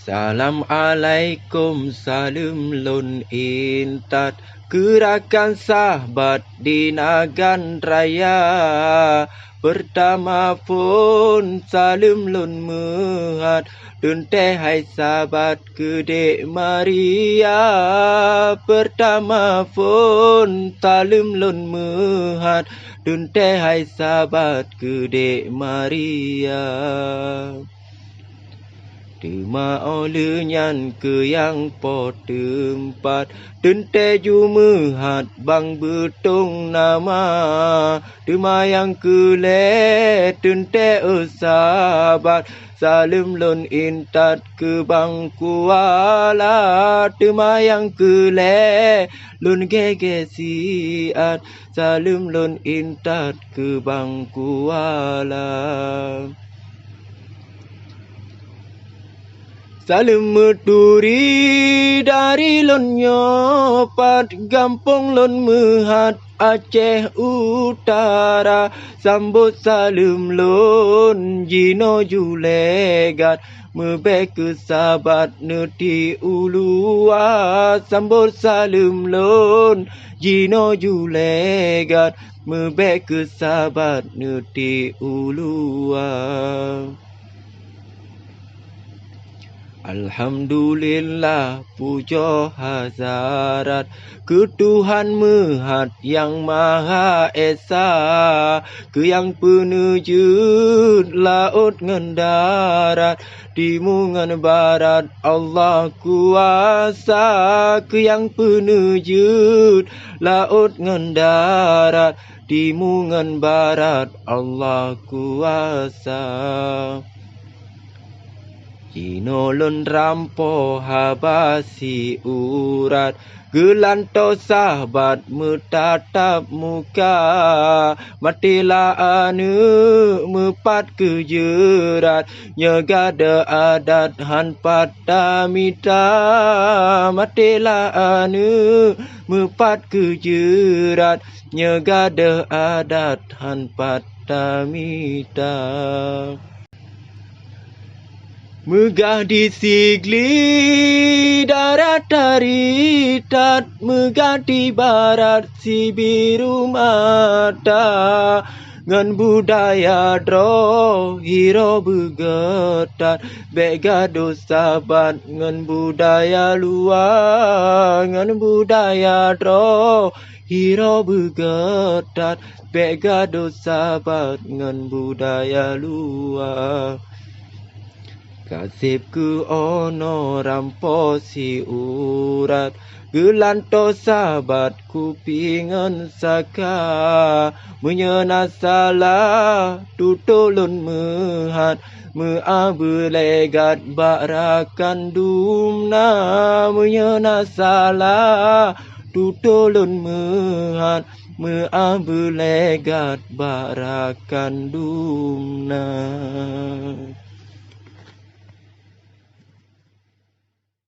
Assalamualaikum, salam lun intat, gerakan sahabat di Nagan Raya. Pertama pun salam lun mehat, dun teh hai sahabat kedek Maria. Pertama pun salam lun mehat, dun teh hai sahabat kedek Maria. Tema olehnya ke yang po tempat, tente jumehat bang betong nama. Tema yang ke le tente sahabat, salam lon intat ke bang kuala. Tema yang ke le lon gege siat, salam lon intat ke bang kuala. Salam meturi dari lon nyopat, gampong lon mehat Aceh Utara. Sambut salam lon jino julegat, mebe ke sahabat neti ulua. Sambut salam lon jino julegat, mebe ke sahabat neti ulua. Alhamdulillah puja hazarat ke Tuhan Mehat yang Maha Esa, ke yang penujud laut ngan darat, timur ngan barat Allah kuasa. Ke yang penujud laut ngan darat, timur ngan barat Allah kuasa. Kinolon rampo habasi urat, gelanto sahabat metatap muka. Matilah anu mepat ke jerat, nyegada adat han patamita. Matilah anu mepat ke jerat, nyegada adat han patamita. Megah di sigli darat taritat, megah di barat si biru mata. Ngan budaya dro hiro begetat, begado sahabat ngan budaya luar. Ngan budaya dro hiro begetat, begado sahabat ngan budaya luar. Kasip ke ono rampo si urat, gelanto sahabat kupingan saka. Menyena salah tutulun mehat, meabelegat barakan dumna. Menyena salah tutulun mehat, meabelegat barakan dumna.